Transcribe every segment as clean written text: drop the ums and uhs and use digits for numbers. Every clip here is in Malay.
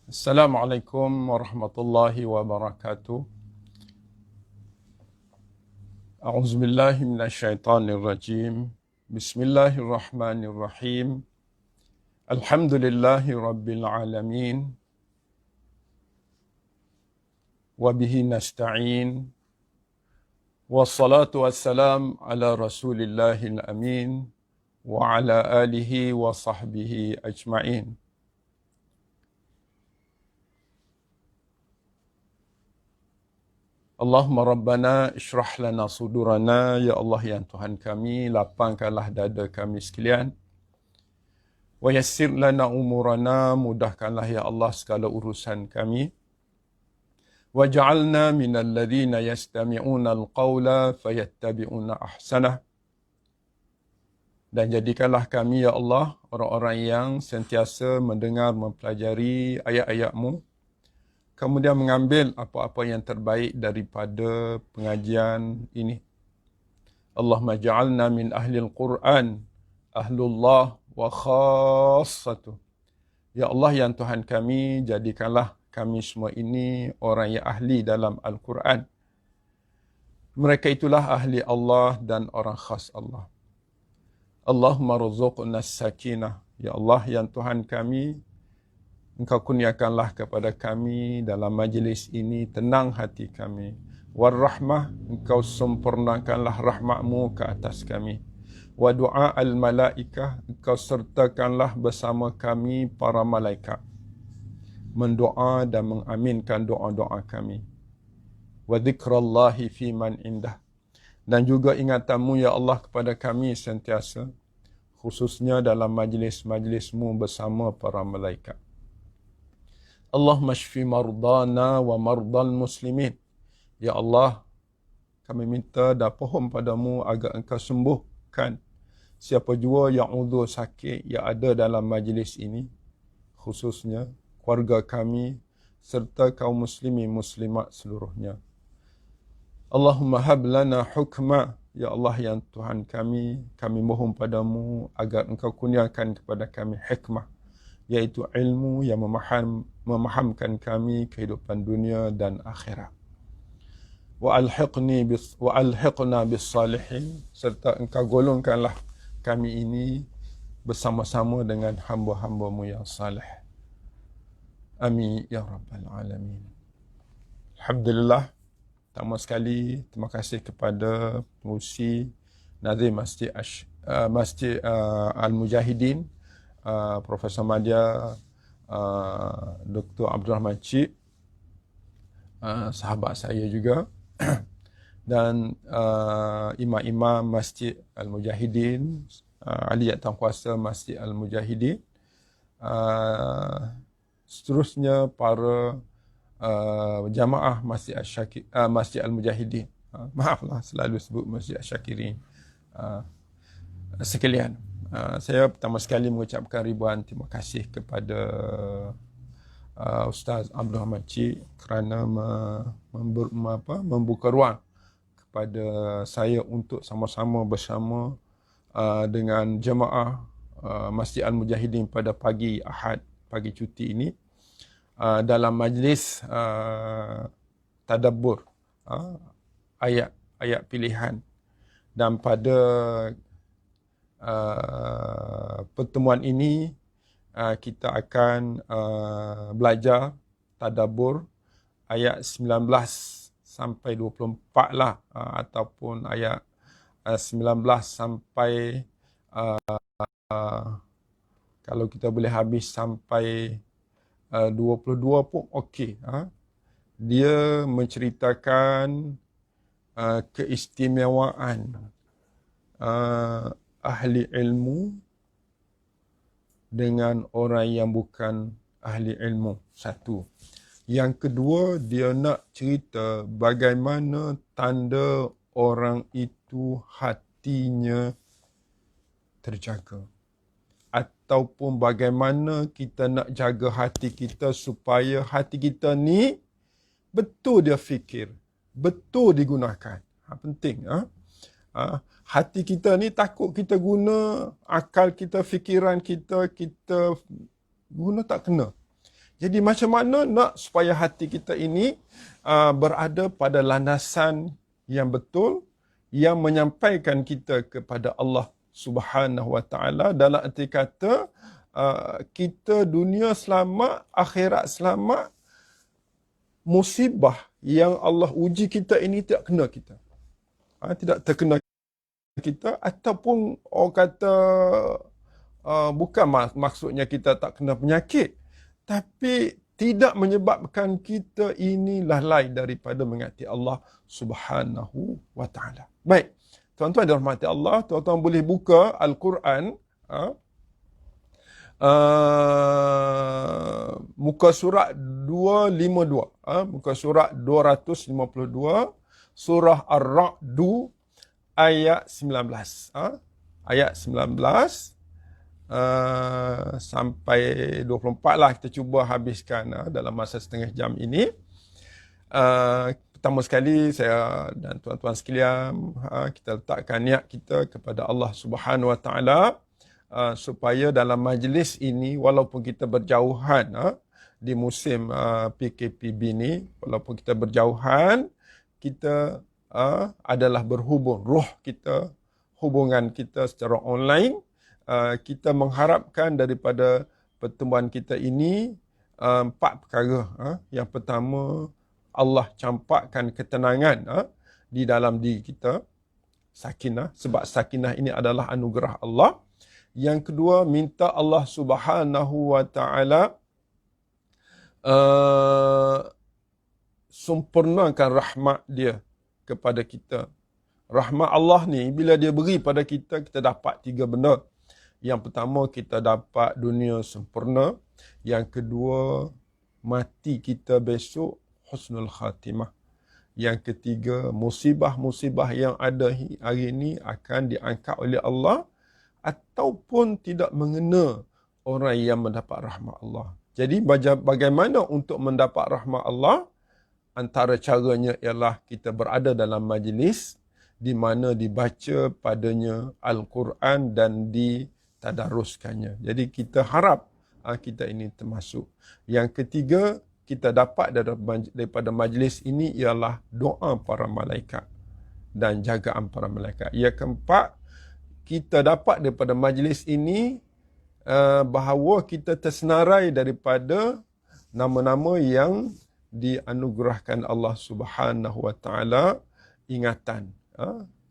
Assalamualaikum warahmatullahi wabarakatuh. A'udzubillahi minasyaitonir rajim. Bismillahirrahmanirrahim. Alhamdulillahi rabbil alamin. Wa bihi nasta'in. Wassalatu wassalam ala Rasulillahil amin wa ala alihi wa sahbihi ajma'in. Allahumma rabbana ishrah lana sudurana, ya Allah yang Tuhan kami, lapangkanlah dada kami sekalian. Wa yassir lana umurana, mudahkanlah ya Allah segala urusan kami. Waj'alna minal ladzina yastami'una al-qawla fayattabi'una ahsanah. Dan jadikanlah kami ya Allah orang-orang yang sentiasa mendengar, mempelajari ayat-ayat-Mu, kemudian mengambil apa-apa yang terbaik daripada pengajian ini. Allahumma ja'alna min ahlil Qur'an, ahlullah wa khassatuh. Ya Allah yang Tuhan kami, jadikanlah kami semua ini orang yang ahli dalam Al-Quran. Mereka itulah ahli Allah dan orang khas Allah. Allahumma ruzuqna sakinah. Ya Allah yang Tuhan kami, Engkau kurniakanlah kepada kami dalam majlis ini tenang hati kami. Warrahmah, Engkau sempurnakanlah rahmat-Mu ke atas kami. Wa du'a al-malaikah, Engkau sertakanlah bersama kami para malaikat, mendoa dan mengaminkan doa-doa kami. Wa dzikrallahi fi man indah, dan juga ingatan-Mu ya Allah kepada kami sentiasa, khususnya dalam majlis-majlis-Mu bersama para malaikat. Allahumma shfi mardana wa mardal muslimin. Ya Allah, kami minta dan pohon padamu agar Engkau sembuhkan siapa jua yang uzur sakit yang ada dalam majlis ini, khususnya keluarga kami serta kaum muslimin muslimat seluruhnya. Allahumma hab lana hukma. Ya Allah yang Tuhan kami mohon padamu agar Engkau kurniakan kepada kami hikmah, iaitu ilmu yang memahamkan kami kehidupan dunia dan akhirat. Wa alhiqna bis salihin, serta Engkau golongkanlah kami ini bersama-sama dengan hamba-hamba-Mu yang salih. Amin ya rabbal alamin. Alhamdulillah. Pertama sekali, terima kasih kepada pengurusi Nazim Masjid Al-Mujahidin, Profesor Madya, Dr. Abdul Rahman Cik, sahabat saya juga, dan imam-imam Masjid Al-Mujahidin, Aliyat Tangkuasa Masjid Al-Mujahidin, seterusnya para jamaah Masjid Al-Mujahidin. Maaflah selalu sebut Masjid Al-Syakirin sekalian. Saya pertama sekali mengucapkan ribuan terima kasih kepada Ustaz Abdul Rahman Cik kerana membuka ruang kepada saya untuk sama-sama bersama dengan jemaah Masjid Al-Mujahidin pada pagi Ahad, pagi cuti ini, dalam majlis tadabbur ayat pilihan. Dan pada pertemuan ini kita akan belajar tadabbur ayat 19 sampai 24 lah, ataupun ayat 19 sampai kalau kita boleh habis sampai 22 pun okey. Dia menceritakan keistimewaan ahli ilmu dengan orang yang bukan ahli ilmu. Satu. Yang kedua, dia nak cerita bagaimana tanda orang itu hatinya terjaga, ataupun bagaimana kita nak jaga hati kita supaya hati kita ni betul dia fikir, betul digunakan. Penting. Hati kita ni takut kita guna akal kita, fikiran kita guna tak kena. Jadi macam mana nak supaya hati kita ini berada pada landasan yang betul, yang menyampaikan kita kepada Allah Subhanahu Wa Taala, dalam arti kata kita dunia selamat, akhirat selamat, musibah yang Allah uji kita ini tidak kena kita. Tidak terkena kita, ataupun orang kata bukan maksudnya kita tak kena penyakit, tapi tidak menyebabkan kita ini lalai daripada mengasihi Allah Subhanahu Wa Taala. Baik, tuan-tuan dirahmati Allah, tuan-tuan boleh buka Al-Quran, muka surat 252, muka surat 252, surah Ar-Ra'd ayat 19, ayat 19 sampai 24 lah, kita cuba habiskan dalam masa setengah jam ini. Pertama sekali, saya dan tuan-tuan sekalian, kita letakkan niat kita kepada Allah Subhanahu Wa Taala, supaya dalam majlis ini, walaupun kita berjauhan di musim PKPB ni, walaupun kita berjauhan, kita adalah berhubung, roh kita, hubungan kita secara online. Kita mengharapkan daripada pertemuan kita ini 4 perkara. Yang pertama, Allah campakkan ketenangan di dalam diri kita, sakinah, sebab sakinah ini adalah anugerah Allah. Yang kedua, minta Allah Subhanahu Wa Taala sempurnakan rahmat dia kepada kita. Rahmat Allah ni, bila dia beri pada kita, kita dapat 3 benda. Yang pertama, kita dapat dunia sempurna. Yang kedua, mati kita besok husnul khatimah. Yang ketiga, musibah-musibah yang ada hari ini akan diangkat oleh Allah, ataupun tidak mengena orang yang mendapat rahmat Allah. Jadi bagaimana untuk mendapat rahmat Allah? Antara caranya ialah kita berada dalam majlis di mana dibaca padanya Al-Quran dan ditadaruskannya. Jadi kita harap kita ini termasuk. Yang ketiga, kita dapat daripada majlis ini ialah doa para malaikat dan jagaan para malaikat. Yang keempat, kita dapat daripada majlis ini bahawa kita tersenarai daripada nama-nama yang dianugerahkan Allah Subhanahu Wa Taala, ingatan.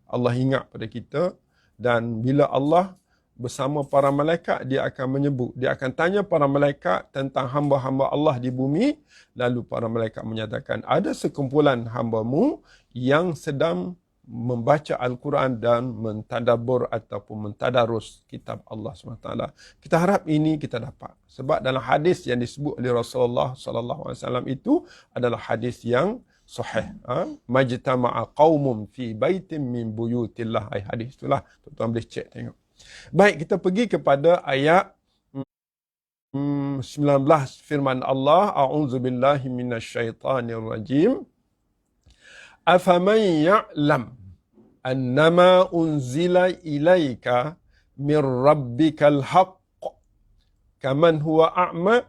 Allah ingat pada kita, dan bila Allah bersama para malaikat, dia akan menyebut, dia akan tanya para malaikat tentang hamba-hamba Allah di bumi, lalu para malaikat menyatakan, ada sekumpulan hamba-Mu yang sedang membaca Al-Quran dan mentadabbur ataupun mentadarus kitab Allah SWT. Kita harap ini kita dapat. Sebab dalam hadis yang disebut oleh Rasulullah SAW itu adalah hadis yang sahih. Majtama'a qaumun fi baitin min buyutillah. Hadis itulah. Tuan-tuan boleh cek tengok. Baik, kita pergi kepada ayat 19 firman Allah. A'udzubillahi minasyaitanirrajim. Afaman ya'lam annama unzila ilaika min rabbikal haqq kaman huwa a'ma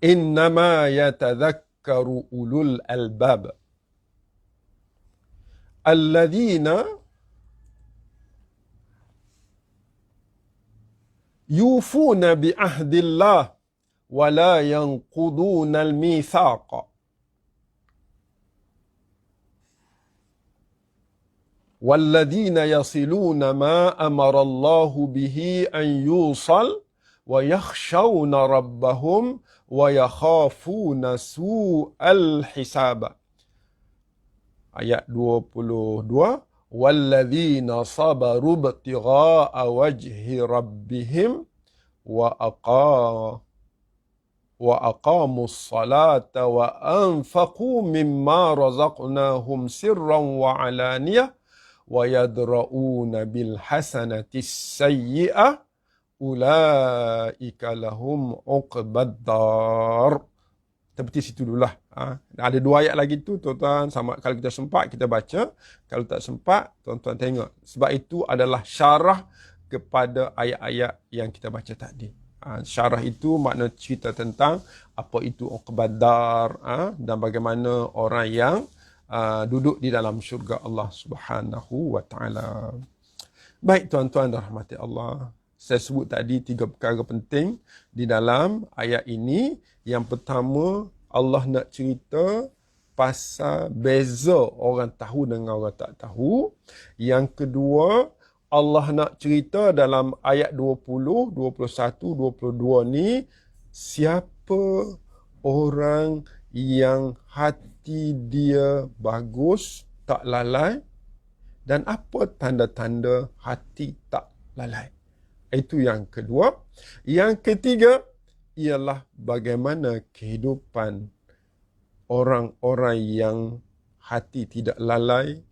innama yatadhakkaru ulul albab alladhina yufuna bi ahdillah wa la yanquduna al-mithaqa والذين يصلون ما أمر الله به أن يوصل ويخشون ربهم ويخافون سوء الحساب. Ayat 22. والذين صبروا ابتغاء وجه ربهم وأقاموا الصلاة وأنفقوا مما رزقناهم سرا وعلانية وَيَدْرَؤُونَ بِالْحَسَنَةِ السَّيِّئَةِ أُولَئِكَ لَهُمْ عُقْبَى الدَّارِ. Kita berhenti situ dululah. Ada 2 ayat lagi tu, tuan-tuan, sama kalau kita sempat kita baca, kalau tak sempat tuan-tuan tengok. Sebab itu adalah syarah kepada ayat-ayat yang kita baca tadi. Syarah itu makna cerita tentang apa itu Uqbad Dar, dan bagaimana orang yang duduk di dalam syurga Allah Subhanahu wa taala. Baik tuan-tuan dan rahmati Allah, saya sebut tadi 3 perkara penting di dalam ayat ini. Yang pertama, Allah nak cerita pasal beza orang tahu dengan orang tak tahu. Yang kedua, Allah nak cerita dalam ayat 20, 21, 22 ni, siapa orang yang hati dia bagus, tak lalai, dan apa tanda-tanda hati tak lalai. Itu yang kedua. Yang ketiga ialah bagaimana kehidupan orang-orang yang hati tidak lalai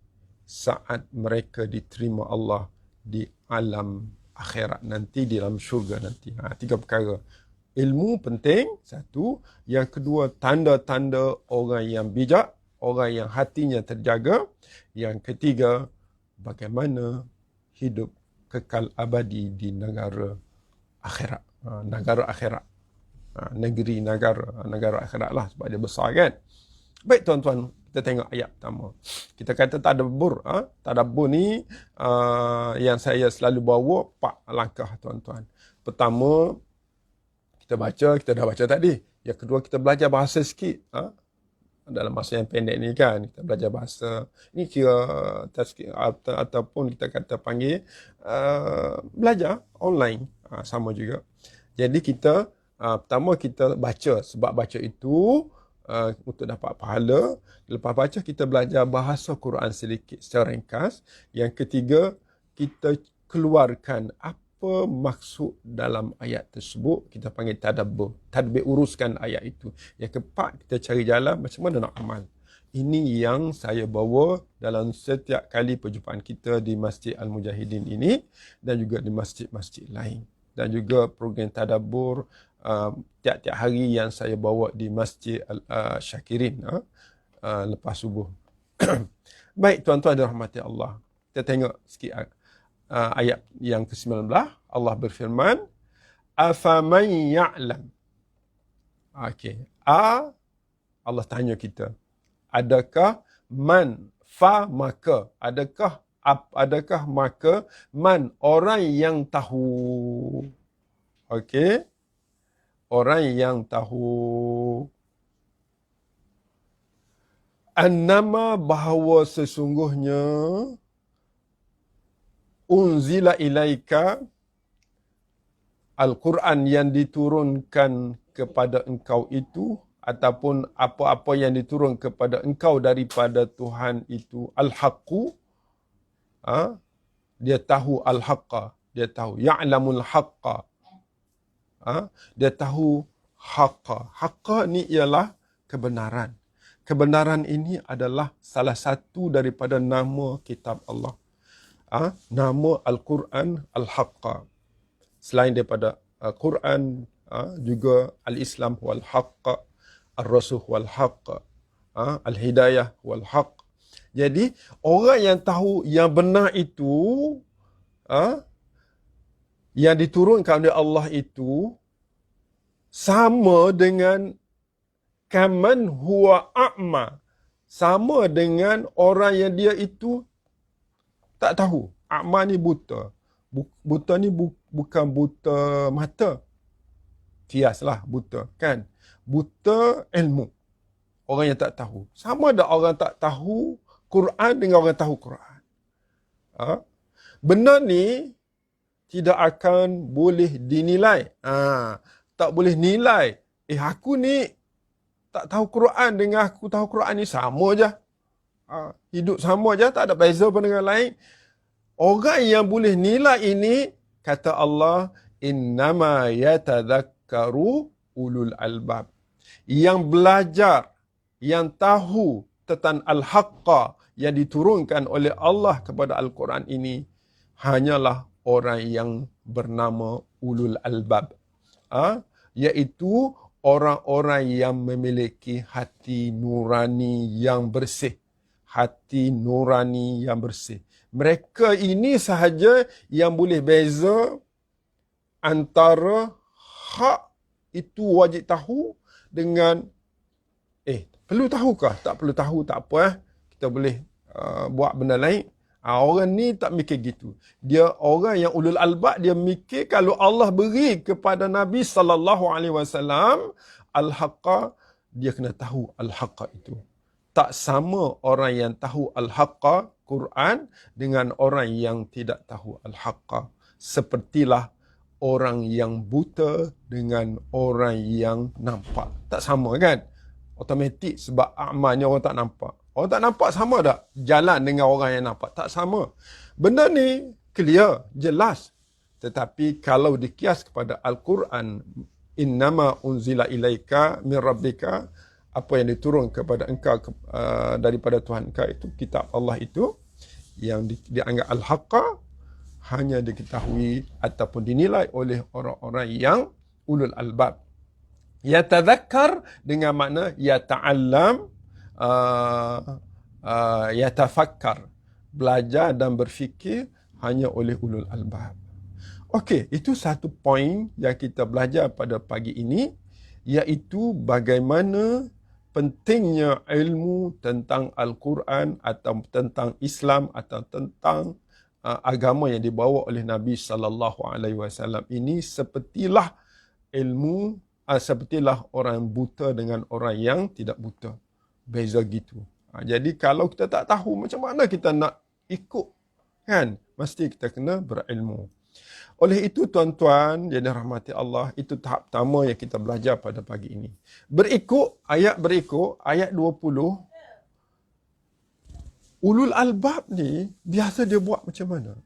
saat mereka diterima Allah di alam akhirat nanti, di dalam syurga nanti. 3 perkara. Ilmu penting, satu. Yang kedua, tanda-tanda orang yang bijak, orang yang hatinya terjaga. Yang ketiga, bagaimana hidup kekal abadi di negara akhirat. Negara akhirat. Negeri negara akhirat lah, sebab dia besar kan. Baik tuan-tuan, kita tengok ayat pertama. Kita kata tadabbur. Tadabbur ni yang saya selalu bawa 4 langkah tuan-tuan. Pertama, kita baca, kita dah baca tadi. Yang kedua, kita belajar bahasa sikit. Dalam masa yang pendek ni kan, kita belajar bahasa. Ini kira ataupun kita kata panggil belajar online. Sama juga. Jadi kita pertama kita baca. Sebab baca itu untuk dapat pahala. Lepas baca, kita belajar bahasa Quran sedikit secara ringkas. Yang ketiga, kita keluarkan apa maksud dalam ayat tersebut. Kita panggil tadabbur. Tadbir, uruskan ayat itu. Yang keempat, kita cari jalan macam mana nak amal. Ini yang saya bawa dalam setiap kali perjumpaan kita di Masjid Al-Mujahidin ini, dan juga di masjid-masjid lain. Dan juga program tadabbur tiap-tiap hari yang saya bawa di Masjid Syakirin lepas subuh. Baik tuan-tuan dan rahmati Allah, kita tengok sikit ayat yang ke-19. Allah berfirman, afaman ya'lam. Okey. Allah tanya kita, adakah man, maka, adakah maka, man, orang yang tahu. Okey. Orang yang tahu. Annama, bahawa sesungguhnya, unzila ilaika, Al-Quran yang diturunkan kepada engkau itu, ataupun apa-apa yang diturun kepada engkau daripada Tuhan itu, al-haqqu, dia tahu al-haqqa, dia tahu ya'lamul haqqa, dia tahu haqqa. Haqqa ni ialah kebenaran. Kebenaran ini adalah salah satu daripada nama kitab Allah. Nama Al-Quran Al-Haqqa. Selain daripada Quran, juga Al-Islam wal Haqq, Ar-Rasuh wal Haqq, Al-Hidayah wal Haqq. Jadi orang yang tahu yang benar itu, yang diturunkan oleh Allah itu, sama dengan kaman huwa a'ma, sama dengan orang yang dia itu tak tahu. A'ma ni buta. Buta ni bukan buta mata. Kiaslah buta, kan? Buta ilmu. Orang yang tak tahu. Sama ada orang tak tahu Quran dengan orang tahu Quran. Benda ni tidak akan boleh dinilai. Tak boleh nilai. Aku ni tak tahu Quran dengan aku tahu Quran ni sama je. Hidup sama je, tak ada beza pun dengan lain. Orang yang boleh nilai ini, kata Allah, innama yatadhakkaru ulul albab. Yang belajar, yang tahu tentang al-haqqa yang diturunkan oleh Allah kepada Al-Quran ini, hanyalah orang yang bernama ulul albab. Iaitu orang-orang yang memiliki hati nurani yang bersih. Hati nurani yang bersih. Mereka ini sahaja yang boleh beza antara hak itu wajib tahu dengan perlu tahukah? Tak perlu tahu, tak apa. Kita boleh buat benda lain. Orang ni tak mikir gitu. Dia orang yang ulul albab, dia mikir kalau Allah beri kepada Nabi SAW al-haqqa, dia kena tahu al-haqqa itu. Tak sama orang yang tahu al-haqqa, Quran, dengan orang yang tidak tahu al-haqqa. Sepertilah orang yang buta dengan orang yang nampak. Tak sama kan? Automatik sebab amalnya orang tak nampak. Orang tak nampak sama tak? Jalan dengan orang yang nampak. Tak sama. Benda ni clear, jelas. Tetapi kalau dikias kepada Al-Quran, innama unzila ilaika min rabbika, apa yang diturun kepada engkau daripada Tuhan engkau itu, kitab Allah itu, yang dianggap al-haqqa, hanya diketahui ataupun dinilai oleh orang-orang yang ulul albab. Yatadhakkar dengan makna yata'allam, yatafakkar, belajar dan berfikir hanya oleh ulul albab. Okey, itu satu poin yang kita belajar pada pagi ini, iaitu bagaimana pentingnya ilmu tentang Al-Quran atau tentang Islam atau tentang agama yang dibawa oleh Nabi SAW ini, sepertilah ilmu, sepertilah orang buta dengan orang yang tidak buta. Beza gitu. Jadi kalau kita tak tahu, macam mana kita nak ikut? Kan? Mesti kita kena berilmu. Oleh itu tuan-tuan yang dirahmati Allah, itu tahap pertama yang kita belajar pada pagi ini. Berikut, ayat 20. Ulul albab ni, biasa dia buat macam mana?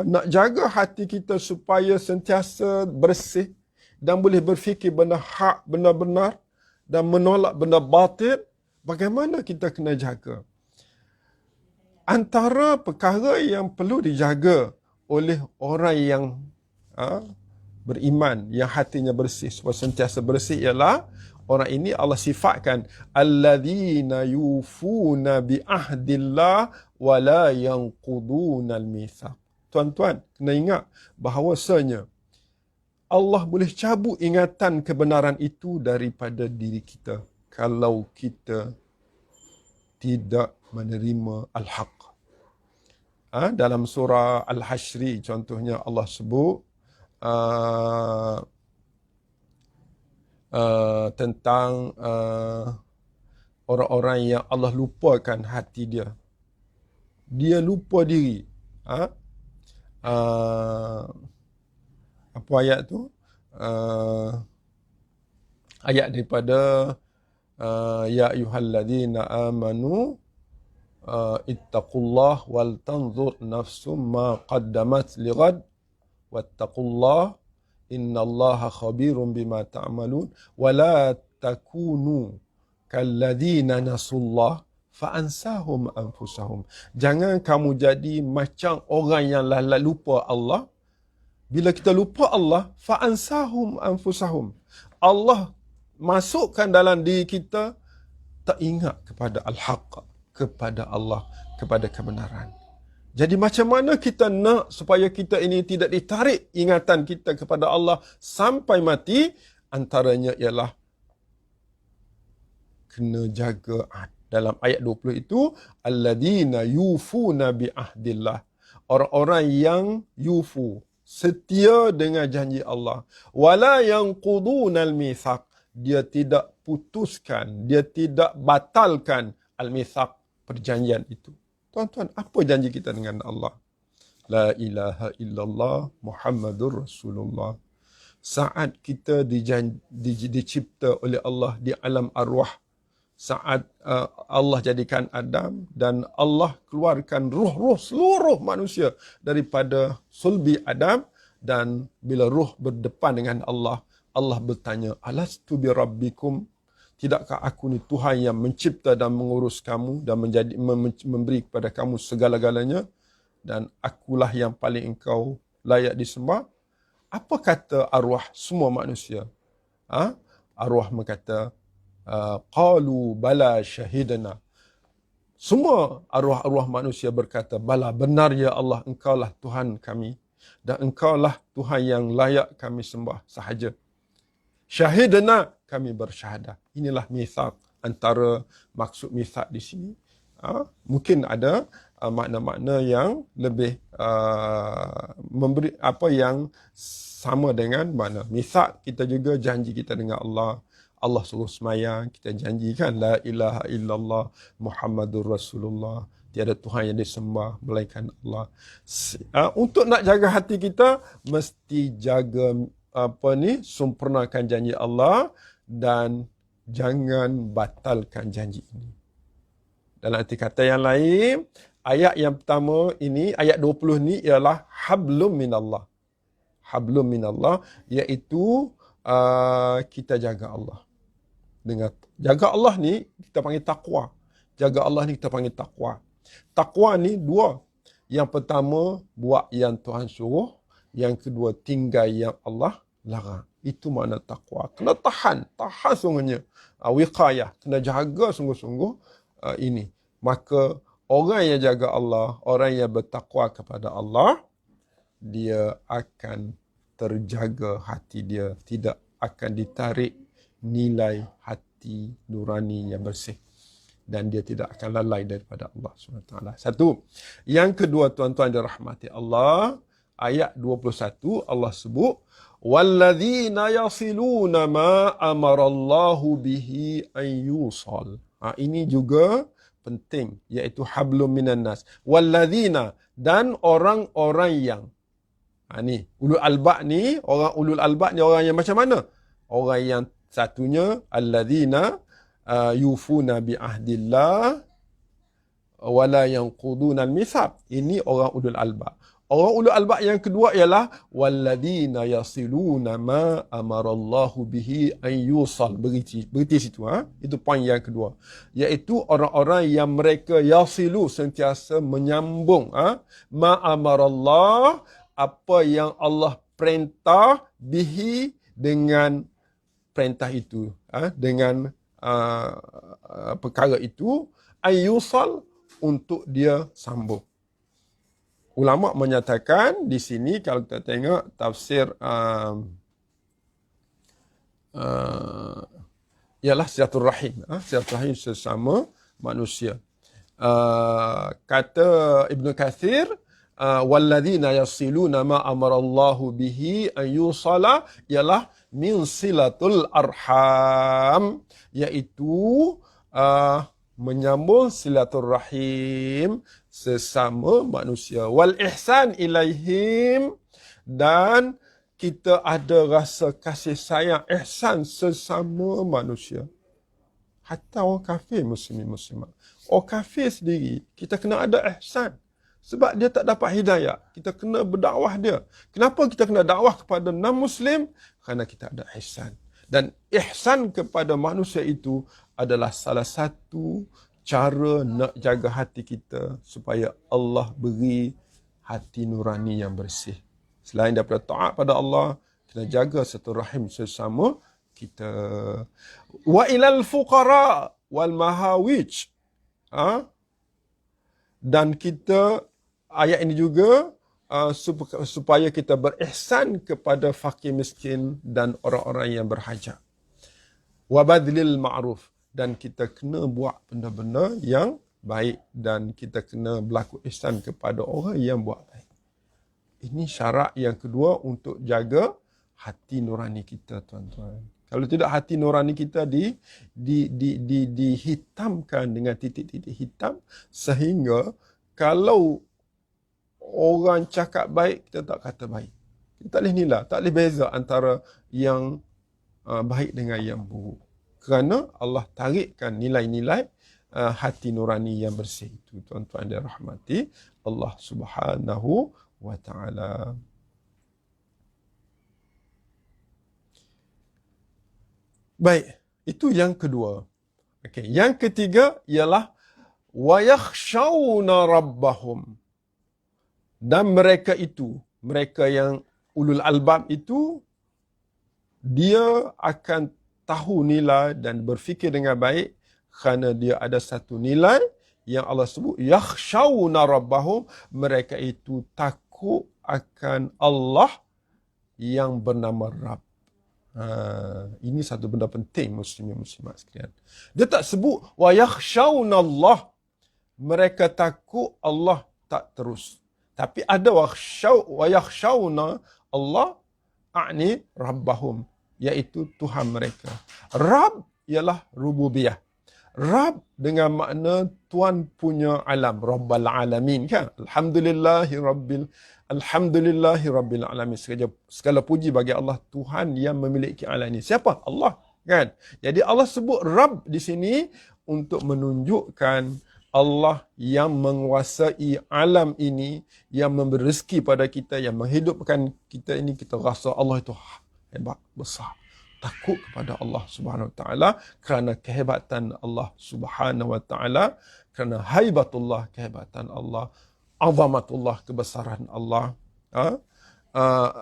Nak jaga hati kita supaya sentiasa bersih dan boleh berfikir benda hak, benda benar dan menolak benda batil. Bagaimana kita kena jaga? Antara perkara yang perlu dijaga oleh orang yang beriman, yang hatinya bersih, supaya sentiasa bersih, ialah orang ini Allah sifatkan alladzina yufuna bi ahdillah wa la yanquduna al-mitsaq. Tuan-tuan, kena ingat bahawasanya Allah boleh cabut ingatan kebenaran itu daripada diri kita kalau kita tidak menerima al-haq. Dalam surah Al-Hashri contohnya Allah sebut tentang orang-orang yang Allah lupakan hati dia. Dia lupa diri. Apa ayat tu? Ayat daripada ya ayyuhalladzina amanu ittaqullah wal tanzur nafsum ma qaddamat lighad wattaqullah innallaha khabirum bima ta'malun wa la takunu kalladzina nasullah fa'ansahum anfusahum. Jangan kamu jadi macam orang yang lupa Allah. Bila kita lupa Allah, fa'ansahum anfusahum, Allah masukkan dalam diri kita tak ingat kepada al-haq, kepada Allah, kepada kebenaran. Jadi macam mana kita nak supaya kita ini tidak ditarik ingatan kita kepada Allah sampai mati? Antaranya ialah kena jaga dalam ayat 20 itu, alladzina yufuna bi ahdillah, orang-orang yang yufu, setia dengan janji Allah, wala yanqudunal mitsaq, dia tidak putuskan, dia tidak batalkan al-mitsaq, perjanjian itu. Tuan-tuan, apa janji kita dengan Allah? La ilaha illallah Muhammadur Rasulullah. Saat kita dicipta oleh Allah di alam arwah, saat Allah jadikan Adam dan Allah keluarkan ruh-ruh seluruh manusia daripada sulbi Adam, dan bila ruh berdepan dengan Allah, Allah bertanya, alastu bi rabbikum, tidakkah aku ni Tuhan yang mencipta dan mengurus kamu dan memberi kepada kamu segala-galanya, dan akulah yang paling engkau layak disembah? Apa kata arwah semua manusia? Arwah berkata, qalu bala syahidana. Semua arwah-arwah manusia berkata, bala, benar ya Allah, engkaulah Tuhan kami dan engkaulah Tuhan yang layak kami sembah sahaja. Syahidna, kami bersyahadah. Inilah mithaq, antara maksud mithaq di sini. Mungkin ada makna-makna yang lebih memberi apa yang sama dengan makna mithaq. Kita juga janji kita dengan Allah. Allah suruh semayang, kita janjikan la ilaha illallah Muhammadur Rasulullah. Tiada Tuhan yang disembah melainkan Allah. Untuk nak jaga hati kita, mesti jaga sempurnakan janji Allah dan jangan batalkan janji ini. Dalam arti kata yang lain, ayat yang pertama ini, ayat 20 ni ialah hablum minallah. Hablum minallah, iaitu kita jaga Allah. Dengan jaga Allah ni kita panggil takwa. Jaga Allah ni kita panggil takwa. Takwa ni dua. Yang pertama, buat yang Tuhan suruh. Yang kedua, tinggal yang Allah larang. Itu makna takwa. Kena tahan sungguhnya. Wiqayah, kena jaga sungguh-sungguh ini. Maka orang yang jaga Allah, orang yang bertakwa kepada Allah, dia akan terjaga hati dia, tidak akan ditarik nilai hati nurani yang bersih, dan dia tidak akan lalai daripada Allah SWT. Satu. Yang kedua, tuan-tuan dirahmati Allah, ayat 21 Allah sebut walladzina yasiluna ma amarallahu bihi an yusal. Ini juga penting, iaitu hablum minan nas. Walladzina, dan orang-orang yang ni ulul albab ni, orang ulul albab ni orang yang macam mana? Orang yang satunya alladzina yufuna bi ahdillah wala yanquduna al-mitsaq. Ini orang ulul albab. Orang ulul albab yang kedua ialah walladzina yasiluna ma amarallahu bihi an yusal. Berhenti situ. Itu poin yang kedua. Iaitu orang-orang yang mereka yasilu, sentiasa menyambung ma amarallah, apa yang Allah perintah, bihi, dengan perintah itu, dengan perkara itu, ayyusal, untuk dia sambung. Ulama menyatakan di sini, kalau kita tengok tafsir ialah silaturahim, silaturahim sesama manusia. Kata Ibn Kathir, walladzina yasiluna ma amarallahu bihi an yusala, ialah min silatul arham, iaitu menyambung silaturahim sesama manusia. Wal ihsan ilaihim, dan kita ada rasa kasih sayang, ihsan sesama manusia. Hatta orang kafir, muslimin muslimat. Orang kafir sendiri, kita kena ada ihsan. Sebab dia tak dapat hidayah, kita kena berdakwah dia. Kenapa kita kena dakwah kepada non-Muslim? Kerana kita ada ihsan. Dan ihsan kepada manusia itu adalah salah satu cara nak jaga hati kita supaya Allah beri hati nurani yang bersih. Selain daripada taat pada Allah, kena jaga silaturahim sesama kita. Wa ilal fuqara wal mahawij. Dan kita, ayat ini juga supaya kita berihsan kepada fakir miskin dan orang-orang yang berhajat. Wa badlil ma'ruf, dan kita kena buat benda-benda yang baik, dan kita kena berlaku ihsan kepada orang yang buat baik. Ini syarat yang kedua untuk jaga hati nurani kita, tuan-tuan. Kalau tidak, hati nurani kita dihitamkan dengan titik-titik hitam, sehingga kalau orang cakap baik, kita tak kata baik. Kita tak boleh nilai, tak boleh beza antara yang baik dengan yang buruk. Kerana Allah tarikkan nilai-nilai hati nurani yang bersih itu, tuan-tuan dan rahmati Allah Subhanahu wa ta'ala. Baik, itu yang kedua. Okey, yang ketiga ialah wa yakhshawna rabbahum. Dan mereka itu, mereka yang ulul albab itu, dia akan tahu nilai dan berfikir dengan baik, kerana dia ada satu nilai yang Allah sebut yakhshawna rabbahum, mereka itu takut akan Allah yang bernama Rabb. Ini satu benda penting muslimin muslimat sekalian. Dia tak sebut wa yakhshawnallah. Mereka takut Allah, tak terus. Tapi ada wa yakhshawna Allah a'ni rabbahum, iaitu Tuhan mereka. Rabb ialah rububiyah. Rabb dengan makna Tuhan punya alam, Rabbal alamin kan. Alhamdulillahi rabbil alamin. Segala puji bagi Allah, Tuhan yang memiliki alam ini. Siapa? Allah kan. Jadi Allah sebut Rabb di sini untuk menunjukkan Allah yang menguasai alam ini, yang memberi rezeki pada kita, yang menghidupkan kita ini. Kita rasa Allah itu hebat, besar. Takut kepada Allah Subhanahu Wa Taala kerana kehebatan Allah Subhanahu Wa Taala, kerana haibatullah, kehebatan Allah, azamatullah, kebesaran Allah,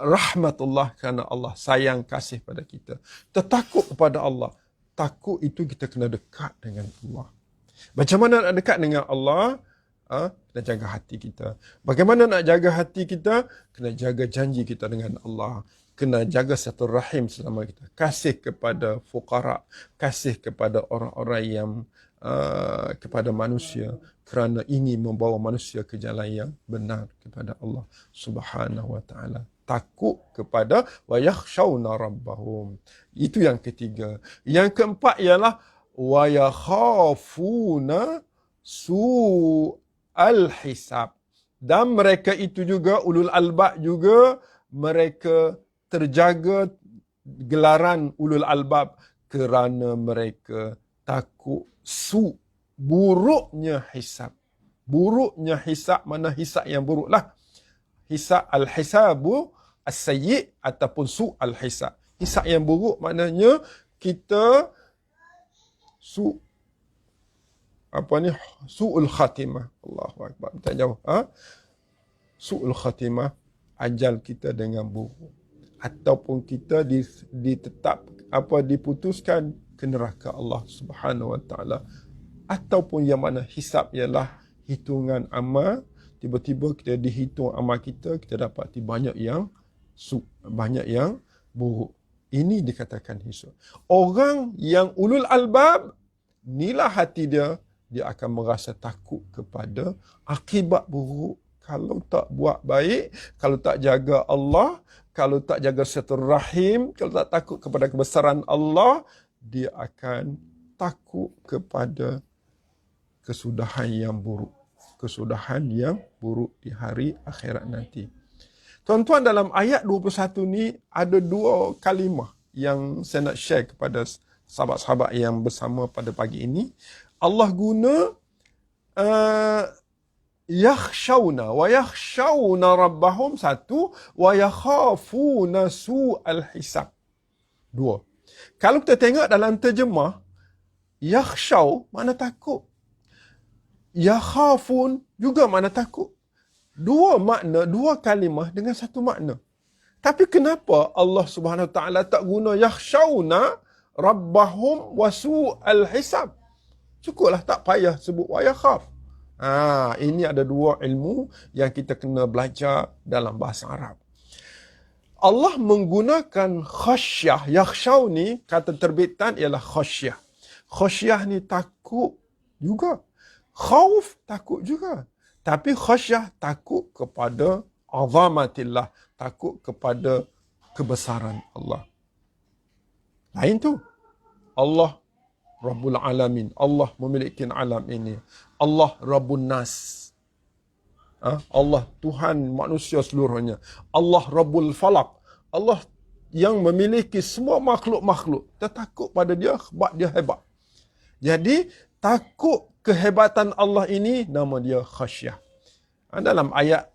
rahmatullah, kerana Allah sayang kasih pada kita. Kita takut kepada Allah. Takut itu kita kena dekat dengan Allah. Macam mana nak dekat dengan Allah? Kena jaga hati kita. Bagaimana nak jaga hati kita? Kena jaga janji kita dengan Allah. Kena jaga satu rahim selama kita. Kasih kepada fuqara. Kasih kepada orang-orang yang kepada manusia. Kerana ingin membawa manusia ke jalan yang benar kepada Allah Subhanahu Wa Taala. Takut kepada wa yakhshawna rabbahum. Itu yang ketiga. Yang keempat ialah wa yakhafuna su'al hisab. Dan mereka itu juga, ulul albab juga, mereka terjaga gelaran ulul albab kerana mereka takut buruknya hisab. Buruknya hisab, mana hisab yang buruk lah. Hisab al-hisabu as-sayyi' ataupun su'al hisab. Hisab yang buruk maknanya kita su'ul khatimah. Allahu akbar. Tak jauh. Su'ul khatimah, ajal kita dengan buruk. Ataupun kita diputuskan ke neraka Allah Subhanahu Wa Taala. Ataupun yang mana hisab ialah hitungan amal. Tiba-tiba kita dihitung amal kita, kita dapati banyak yang buruk. Ini dikatakan hisab. Orang yang ulul albab, inilah hati dia akan merasa takut kepada akibat buruk. Kalau tak buat baik, kalau tak jaga Allah, kalau tak jaga silaturahim, kalau tak takut kepada kebesaran Allah, dia akan takut kepada kesudahan yang buruk. Kesudahan yang buruk di hari akhirat nanti. Tuan-tuan, dalam ayat 21 ni ada dua kalimah yang saya nak share kepada sahabat-sahabat yang bersama pada pagi ini. Allah guna yakhshawna wa yakhshawna rabbahum satu, wa yakhafuna su'al hisab dua. Kalau kita tengok dalam terjemah, yakhshaw makna takut, yakhafun juga makna takut. Dua makna, dua kalimah dengan satu makna. Tapi kenapa Allah Subhanahu Wa Taala tak guna yakhshawna rabbahum wa su'al hisab? Cukuplah, tak payah sebut wa yakhaf. Ini ada dua ilmu yang kita kena belajar dalam bahasa Arab. Allah menggunakan khasyah. Yakhshaw ni, kata terbitan ialah khasyah. Khasyah ni takut juga. Khauf takut juga. Tapi khasyah takut kepada azamatillah. Takut kepada kebesaran Allah. Lain tu. Allah Rabbul Alamin. Allah memiliki alam ini. Allah Rabbun Nas. Allah Tuhan manusia seluruhnya. Allah Rabbul Falak. Allah yang memiliki semua makhluk-makhluk. Kita takut pada dia sebab dia hebat. Jadi, takut kehebatan Allah ini, nama dia khasyah. Dalam ayat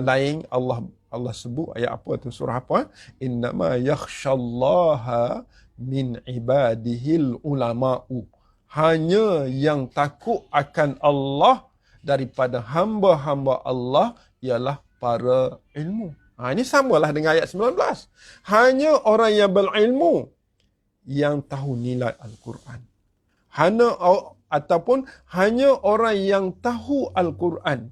lain, Allah sebut, ayat apa tu, surah apa? Innama yakhshallaha min ibadihil ulama'u. Hanya yang takut akan Allah daripada hamba-hamba Allah ialah para ilmu. Ini samalah dengan ayat 19. Hanya orang yang berilmu yang tahu nilai Al-Quran. Ataupun hanya orang yang tahu Al-Quran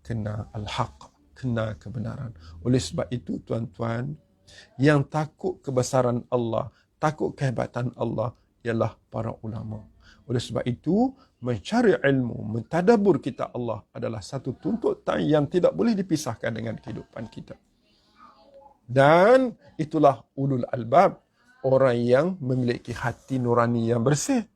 kena al-haq, kena kebenaran. Oleh sebab itu, tuan-tuan, Yang takut kebesaran Allah, takut kehebatan Allah ialah para ulama. Oleh sebab itu, mencari ilmu, mentadabur kitab Allah adalah satu tuntutan yang tidak boleh dipisahkan dengan kehidupan kita. Dan itulah ulul albab, orang yang memiliki hati nurani yang bersih.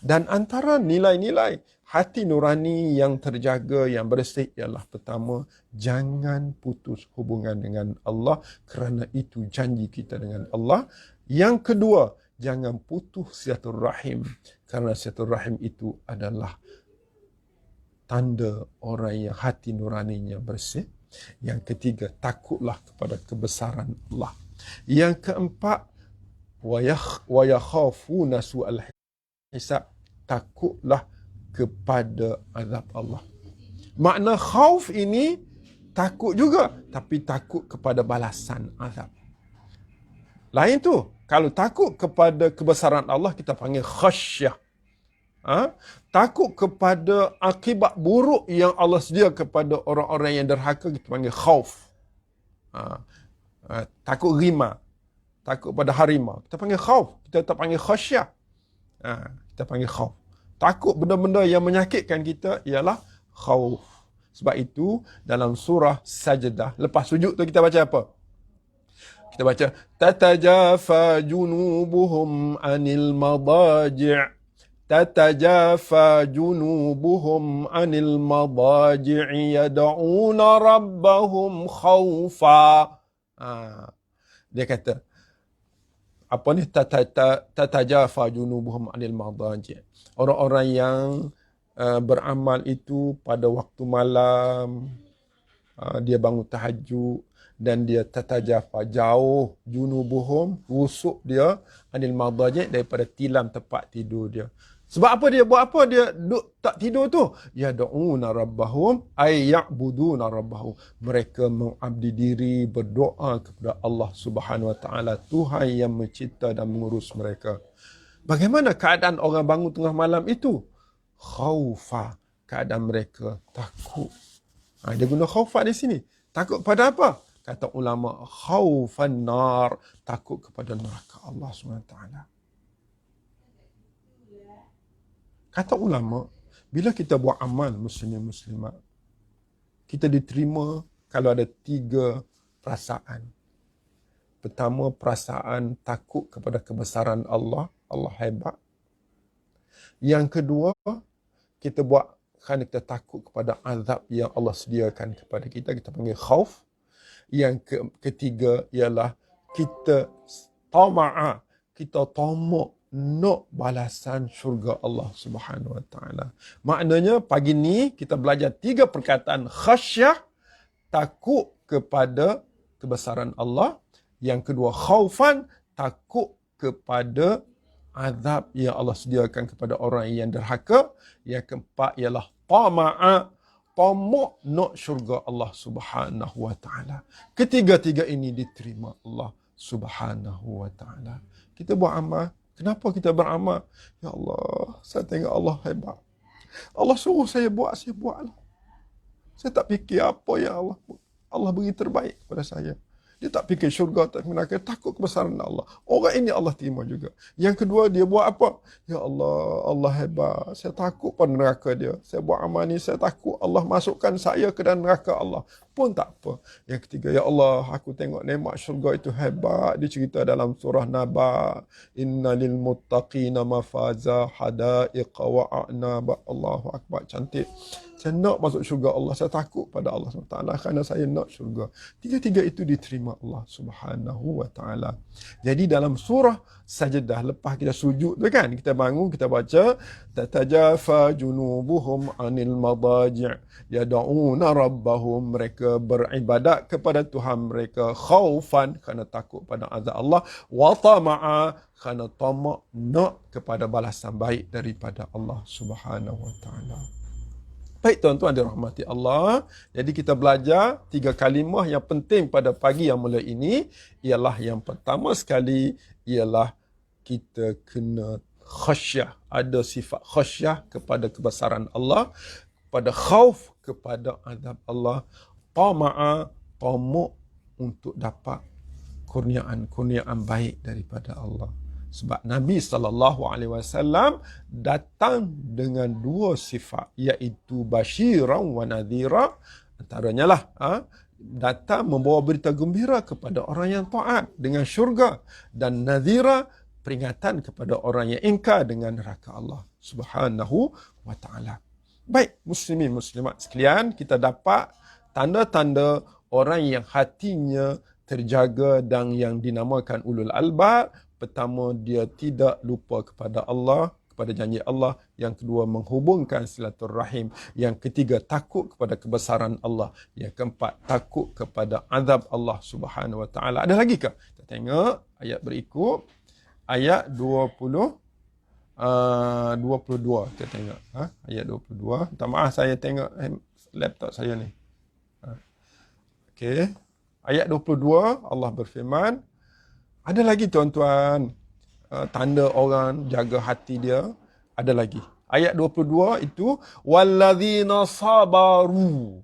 Dan antara nilai-nilai hati nurani yang terjaga, yang bersih ialah pertama, jangan putus hubungan dengan Allah kerana itu janji kita dengan Allah. Yang kedua, jangan putus silaturahim kerana silaturahim itu adalah tanda orang yang hati nuraninya bersih. Yang ketiga, takutlah kepada kebesaran Allah. Yang keempat, wa yakhafuna su'al hisab, takutlah kepada azab Allah. Makna khauf ini takut juga, tapi takut kepada balasan azab. Lain tu, kalau takut kepada kebesaran Allah kita panggil khasyah. Takut kepada akibat buruk yang Allah sedia kepada orang-orang yang derhaka kita panggil khauf. Takut rima, takut pada harimau kita panggil khauf, kita tak panggil khasyah. Kita panggil khauf. Takut benda-benda yang menyakitkan kita ialah khauf. Sebab itu dalam surah Sajdah, lepas sujud tu kita baca apa? Kita baca tatajafa junubuhum anil madaji'. تتجافى جنوبهم عن المضاجع يدعون ربهم خوفا. Dia kata, apa ni, tatajafa junubuhum anil madaji'. Orang-orang yang beramal itu pada waktu malam, dia bangun tahajud, dan dia tatajafa, jauh, junubuhum, rusuk dia, anil madaji', daripada tilam tempat tidur dia. Sebab apa dia buat apa? Dia duduk tak tidur tu. Yad'una rabbahum ay ya'buduna rabbahum. Mereka mengabdi diri, berdoa kepada Allah Subhanahu wa taala, Tuhan yang mencipta dan mengurus mereka. Bagaimana keadaan orang bangun tengah malam itu? Khaufa, keadaan mereka takut. Dia guna khaufa di sini. Takut pada apa? Kata ulama, khaufan nar, takut kepada neraka Allah Subhanahu wa taala. Kata ulama, bila kita buat amal muslimin muslimat, kita diterima kalau ada 3 perasaan. Pertama, perasaan takut kepada kebesaran Allah, Allah hebat. Yang kedua, kita buat kerana kita takut kepada azab yang Allah sediakan kepada kita, kita panggil khauf. Yang ketiga ialah kita tama'a, kita tamak nak balasan syurga Allah Subhanahu wa taala. Maknanya pagi ni kita belajar 3 perkataan khasyah, takut kepada kebesaran Allah. Yang kedua, khaufan, takut kepada azab yang Allah sediakan kepada orang yang derhaka. Yang keempat ialah tama'a, tamak nak syurga Allah Subhanahu wa taala. Ketiga-tiga ini diterima Allah Subhanahu wa taala. Kita buat amal. Kenapa kita beramal? Ya Allah, saya tengok Allah hebat. Allah suruh saya buatlah. Saya tak fikir apa yang Allah beri terbaik kepada saya. Dia tak fikir syurga, tak fikir neraka, takut kebesaran Allah. Orang ini Allah terima juga. Yang kedua, dia buat apa? Ya Allah, Allah hebat. Saya takut pada neraka dia. Saya buat amal ni, saya takut Allah masukkan saya ke dalam neraka Allah. Pun tak apa. Yang ketiga, ya Allah, aku tengok nikmat syurga itu hebat. Dia cerita dalam surah Naba. Inna lil muttaqina mafaza hadaiqa wa a'naba. Allahu Akbar, cantik. Saya nak masuk syurga Allah. Saya takut pada Allah SWT kerana saya nak syurga. 3-3 itu diterima Allah Subhanahu wa taala. Jadi dalam surah Sajdah, lepas kita sujud tu kan, kita bangun, kita baca tatajafa junubuhum anil madaji' yad'una rabbahum, mereka beribadat kepada Tuhan mereka, khaufan kerana takut pada azab Allah, wa tama'a kerana tamak nak kepada balasan baik daripada Allah Subhanahu wa taala. Baik tuan-tuan dirahmati Allah. Jadi kita belajar 3 kalimah yang penting pada pagi yang mulia ini. Ialah yang pertama sekali, ialah kita kena khasyah. Ada sifat khasyah kepada kebesaran Allah. Pada khauf kepada azab Allah. Tama'a, tamak untuk dapat kurniaan baik daripada Allah. Sebab Nabi SAW datang dengan dua sifat, iaitu basyiran wa nadhira. Antaranya lah, datang membawa berita gembira kepada orang yang taat dengan syurga, dan nadhira, peringatan kepada orang yang ingkar dengan neraka Allah Subhanahu wa ta'ala. Baik, muslimin muslimat sekalian, kita dapat tanda-tanda orang yang hatinya terjaga dan yang dinamakan ulul albab. Pertama, dia tidak lupa kepada Allah, kepada janji Allah. Yang kedua, menghubungkan silaturahim. Yang ketiga, takut kepada kebesaran Allah. Yang keempat, takut kepada azab Allah Subhanahu wa ta'ala. Ada lagi ke? Kita tengok ayat berikut. Ayat 22. Kita tengok. Ayat 22. Minta maaf, saya tengok laptop saya ni. Okey. Ayat 22, Allah berfirman. Ada lagi tuan-tuan, tanda orang jaga hati dia. Ada lagi. Ayat 22 itu, walladzina sabaru.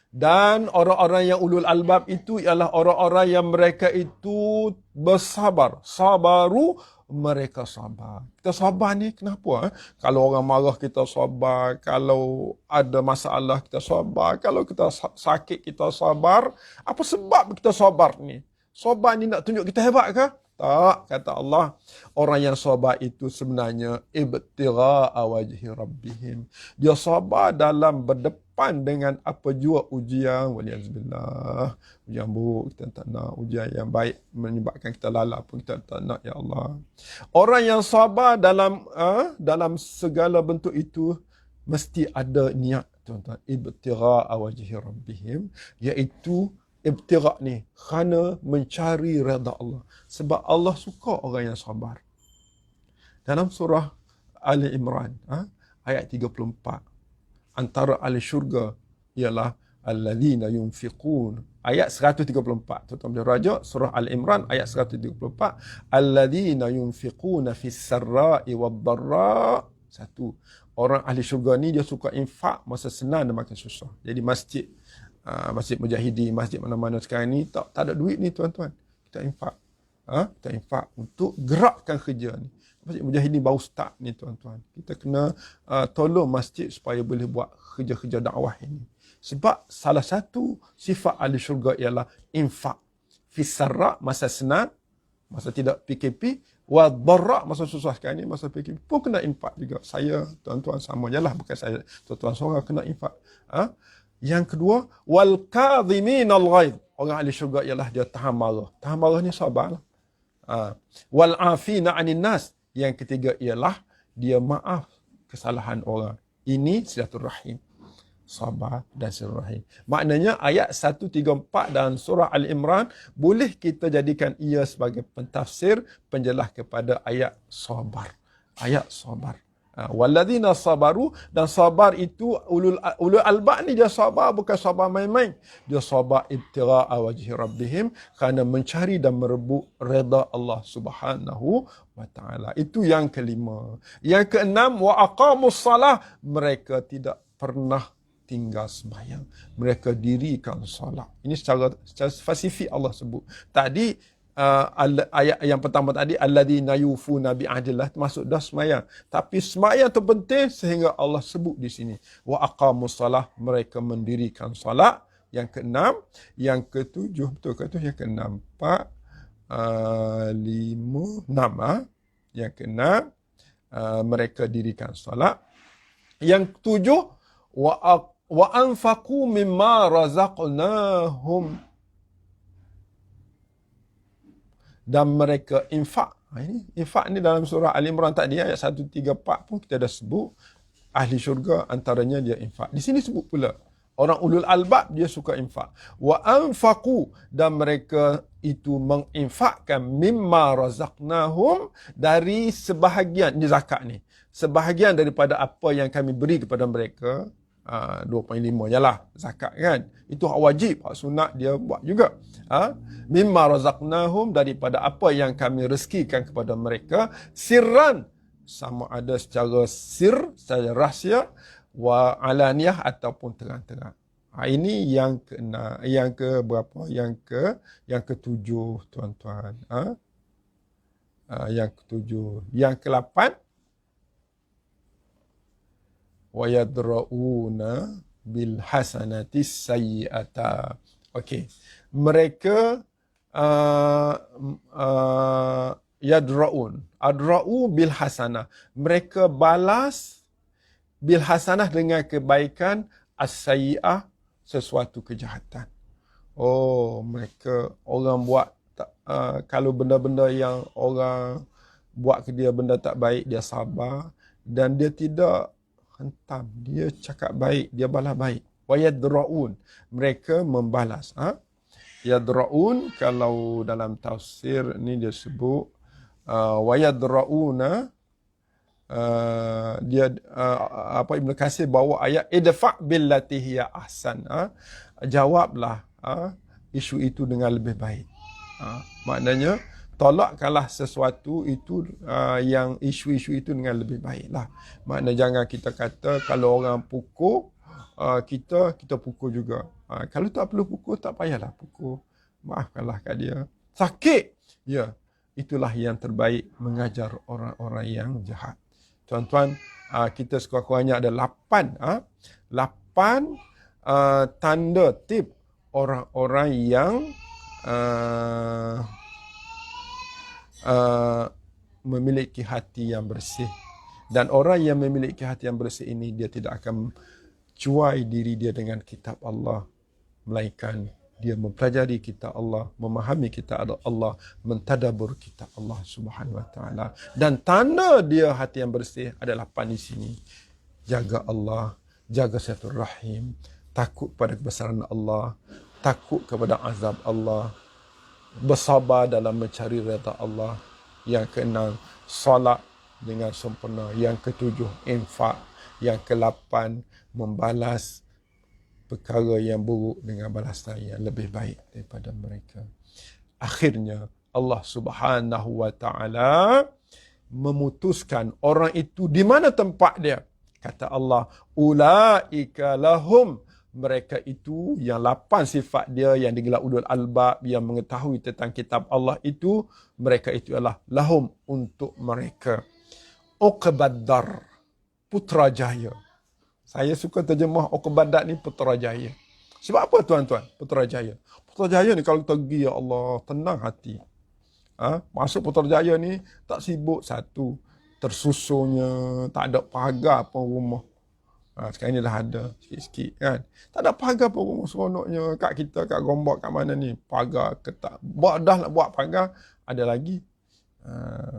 Dan orang-orang yang ulul albab itu ialah orang-orang yang mereka itu bersabar. Sabaru, mereka sabar. Kita sabar ni kenapa? Kalau orang marah kita sabar. Kalau ada masalah kita sabar. Kalau kita sakit kita sabar. Apa sebab kita sabar ni? Sabar ni nak tunjuk kita hebat ke? Tak, kata Allah. Orang yang sabar itu sebenarnya ibtigha'a wajhi rabbihim. Dia sabar dalam berdepan dengan apa jua ujian. Waliyazubillah. Ujian buruk kita tak nak. Ujian yang baik menyebabkan kita lalap pun kita tak nak, ya Allah. Orang yang sabar dalam segala bentuk itu mesti ada niat, tuan-tuan. Ibtigha'a wajhi rabbihim. Iaitu ibtigha' ni kerana mencari redha Allah. Sebab Allah suka orang yang sabar. Dalam surah Ali Imran, ayat 34, antara ahli syurga ialah alladzina yunfiqun. Ayat 134. Tuan-tuan boleh rajuk surah Al Imran ayat 134. Alladzina yunfiquna fis sarra'i wad dharra. Satu, orang ahli syurga ni dia suka infak masa senang dan makin susah. Jadi masjid Mujahidin, masjid mana-mana sekarang ni tak ada duit ni tuan-tuan. Kita infak. Kita infak untuk gerakkan kerja ni. Masjid Mujahidin baru start ni tuan-tuan. Kita kena tolong masjid supaya boleh buat kerja-kerja dakwah ini. Sebab salah satu sifat ahli syurga ialah infak. Fisarra, masa senang, masa tidak PKP. Wa dharra, masa susah sekarang ni, masa PKP pun kena infak juga. Saya, tuan-tuan sama je lah. Bukan saya, tuan-tuan seorang kena infak. Yang kedua, wal kadhiminal ghaidh. Orang ahli syurga ialah dia tahan marah. Tahan marah ni sabarlah. Wal afina 'anil nas. Yang ketiga ialah dia maaf kesalahan orang. Ini silaturahim. Sabar dan silaturahim. Maknanya ayat 134 dalam surah Al-Imran boleh kita jadikan ia sebagai pentafsir, penjelas kepada ayat sabar. Ayat sabar. Walladzina sabaru, dan sabar itu ulul albab ni dia sabar bukan sabar main-main. Dia sabar ibtigha'a wajhi rabbihim, kerana mencari dan merebut redha Allah Subhanahu wa ta'ala. Itu yang kelima. Yang keenam, wa aqamus salah, mereka tidak pernah tinggal sembahyang. Mereka dirikan salat. Ini secara spesifik Allah sebut. Tadi ayat yang pertama tadi, alladzina yufuna bi'ahdillah, termasuk dah sembahyang. Tapi sembahyang tu penting sehingga Allah sebut di sini. Wa aqamus salah, mereka mendirikan salat. Yang keenam. Yang ketujuh, betul ke tu? Yang keenam. 4, 5, 6. Yang keenam, mereka dirikan salat. Yang ketujuh, wa anfaqu mimma razaqnahum, dan mereka infak. Ini infak ni dalam surah Al-Imran tadi ayat 134 pun kita dah sebut. Ahli syurga antaranya dia infak. Di sini sebut pula orang ulul albab dia suka infak. Wa anfaqu, dan mereka itu menginfakkan mimma razaqnahum, dari sebahagian, ini zakat ni, sebahagian daripada apa yang kami beri kepada mereka. 2.5 je lah zakat kan. Itu hak wajib, hak sunat dia buat juga. Mimma razaqnahum, daripada apa yang kami rezekikan kepada mereka, sirran, sama ada secara sir, secara rahsia, wa alaniyah, ataupun terang-terang. Ini yang ke-6, yang ke berapa? Yang ketujuh, tuan-tuan. Yang ketujuh. Yang ke-8, wa yadra'una bil hasanati sayyi'ata. Okey. Mereka yadra'un. Adra'u bil hasanah. Mereka balas bil hasanah dengan kebaikan, as-sayyi'ah sesuatu kejahatan. Oh, mereka orang buat kalau benda-benda yang orang buat ke dia benda tak baik, dia sabar dan dia tidak hentam, dia cakap baik, dia balas baik. Wa yadra'un, mereka membalas. Yadra'un kalau dalam tafsir ni dia sebut wa yadra'una, dia Ibn Katsir bawa ayat idfa' billati hiya ahsan. Jawablah isu itu dengan lebih baik. Maknanya tolakkanlah sesuatu itu yang isu-isu itu dengan lebih baiklah. Maknanya jangan kita kata kalau orang pukul kita pukul juga. Kalau tak perlu pukul, tak payahlah pukul. Maafkanlah kat dia. Sakit. Ya, itulah yang terbaik mengajar orang-orang yang jahat. Tuan-tuan, kita sekurang-kurangnya ada 8 tanda tip orang-orang yang memiliki hati yang bersih. Dan orang yang memiliki hati yang bersih ini, dia tidak akan cuai diri dia dengan kitab Allah, melainkan dia mempelajari kitab Allah, memahami kitab Allah, mentadabur kitab Allah Subhanahu Wa Taala. Dan tanda dia hati yang bersih adalah 8 di sini. Jaga Allah, jaga silaturahim, takut pada kebesaran Allah, takut kepada azab Allah, bersabar dalam mencari redha Allah. Yang ke-6, solat dengan sempurna. Yang ke-7, infak. Yang ke-8, membalas perkara yang buruk dengan balasan yang lebih baik daripada mereka. Akhirnya Allah Subhanahu Wa Taala memutuskan orang itu di mana tempat dia. Kata Allah, ulaika lahum, mereka itu yang 8 sifat dia yang digelar ulul albab, yang mengetahui tentang kitab Allah itu, mereka itu adalah lahum, untuk mereka. Uqbaddar, Putrajaya. Saya suka terjemah Uqbaddar ni Putrajaya. Sebab apa tuan-tuan? Putrajaya. Putrajaya ni kalau kita pergi, ya Allah, tenang hati. Masuk Putrajaya ni tak sibuk satu. Tersusunnya, tak ada pagar pun rumah. Sekarang ni dah ada sikit-sikit kan. Tak ada pagar pun rumah, seronoknya. Kat kita, kat Gombak, kat mana ni, pagar ketak. Dah nak buat pagar, ada lagi.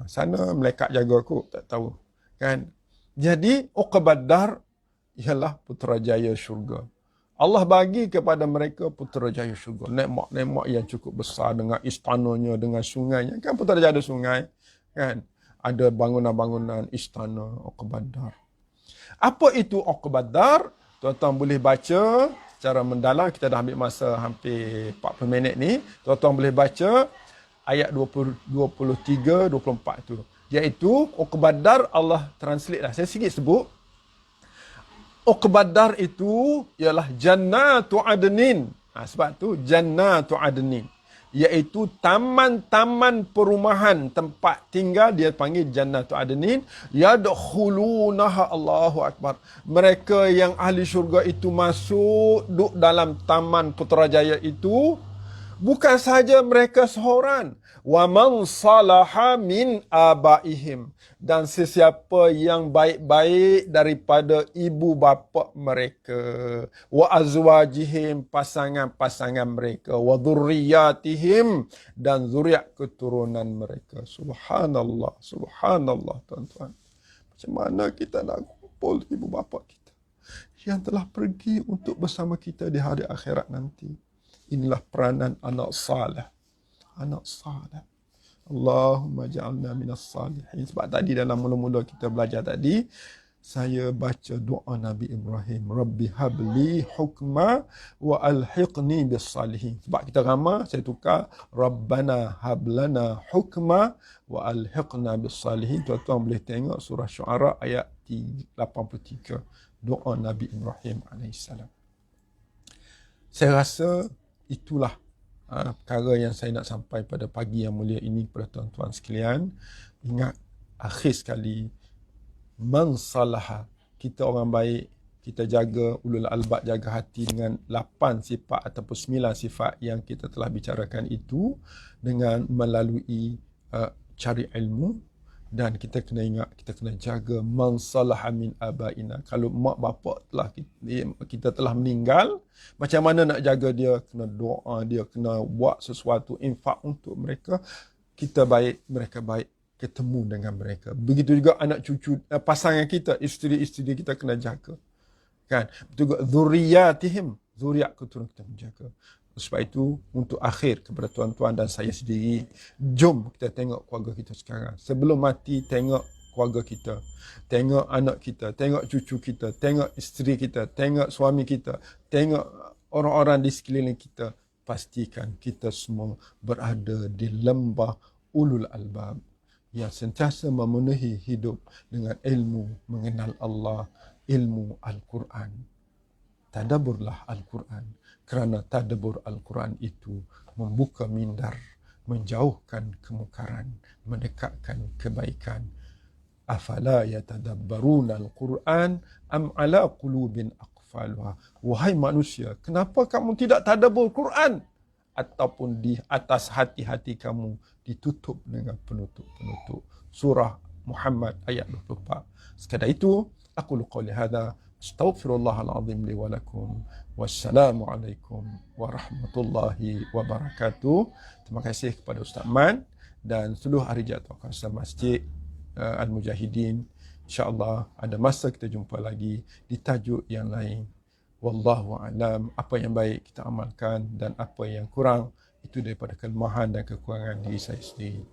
Sana melekat jaga kot, tak tahu. Kan? Jadi, Uqbaddar ialah Putrajaya syurga. Allah bagi kepada mereka Putrajaya syurga. Nekmat-nekmat yang cukup besar dengan istananya, dengan sungainya. Kan Putrajaya ada sungai. Kan? Ada bangunan-bangunan istana Uqbaddar. Apa itu Uqbaddar? Tuan-tuan boleh baca secara mendalam. Kita dah ambil masa hampir 40 minit ni. Tuan-tuan boleh baca ayat 23, 24 tu. Iaitu Uqbaddar, Allah translate lah. Saya sikit sebut. Uqbaddar itu ialah Jannatu Adnin. Sebab tu Jannatu Adnin. Iaitu taman-taman perumahan, tempat tinggal, dia panggil Jannatu Adnin. Yadkhulunaha, Allahu Akbar. Mereka yang ahli syurga itu masuk, duduk dalam taman Putrajaya itu. Bukan sahaja mereka seorang. Wa man salaha min abaihim. Dan sesiapa yang baik-baik daripada ibu bapa mereka. Wa azwajihim, pasangan-pasangan mereka. Wa dhurriyatihim, dan zuriat keturunan mereka. Subhanallah, subhanallah tuan-tuan. Macam mana kita nak kumpul ibu bapa kita yang telah pergi untuk bersama kita di hari akhirat nanti. Inilah peranan anak salih. Anak salih. Allahumma ja'alna minas salihin. Sebab tadi dalam mula-mula kita belajar tadi, saya baca doa Nabi Ibrahim. Rabbi habli hukma wa alhiqni bis salihin. Sebab kita ramah, saya tukar Rabbana hablana hukma wa alhiqna bis salihin. Tuan-tuan boleh tengok surah Syu'ara ayat 83. Doa Nabi Ibrahim AS. Saya rasa itulah perkara yang saya nak sampai pada pagi yang mulia ini kepada tuan-tuan sekalian. Ingat, akhir sekali, man salaha, kita orang baik, kita jaga ulul albab, jaga hati dengan 8 sifat ataupun 9 sifat yang kita telah bicarakan itu, dengan melalui cari ilmu. Dan kita kena ingat, kita kena jaga man salaha min abaina. Kalau mak bapak kita telah meninggal, macam mana nak jaga dia? Kena doa dia, kena buat sesuatu, infak untuk mereka. Kita baik, mereka baik, ketemu dengan mereka. Begitu juga anak cucu, pasangan kita, isteri-isteri kita kena jaga. Kan? Betul juga zuriyatihim, zuriat keturunan kita menjaga. Sebab itu, untuk akhir kepada tuan-tuan dan saya sendiri, jom kita tengok keluarga kita sekarang. Sebelum mati, tengok keluarga kita. Tengok anak kita, tengok cucu kita, tengok isteri kita, tengok suami kita, tengok orang-orang di sekeliling kita. Pastikan kita semua berada di lembah ulul albab yang sentiasa memenuhi hidup dengan ilmu mengenal Allah, ilmu Al-Quran. Tadaburlah Al-Quran, kerana tadabbur Al-Quran itu membuka mindar, menjauhkan kemungkaran, mendekatkan kebaikan. Afala yatadabbaruna Al-Quran am ala qulubin aqfaluha. Wahai manusia, kenapa kamu tidak tadabbur Quran? Ataupun di atas hati-hati kamu ditutup dengan penutup-penutup. Surah Muhammad ayat 24. Sekadar itu, aku qouli hadza, astaghfirullahalazim li wa lakum. Wassalamualaikum warahmatullahi wabarakatuh. Terima kasih kepada Ustaz Man dan seluruh ahli jatuh kuasa Masjid Al-Mujahidin. InsyaAllah ada masa kita jumpa lagi di tajuk yang lain. Wallahu alam. Apa yang baik kita amalkan dan apa yang kurang itu daripada kelemahan dan kekurangan diri saya sendiri.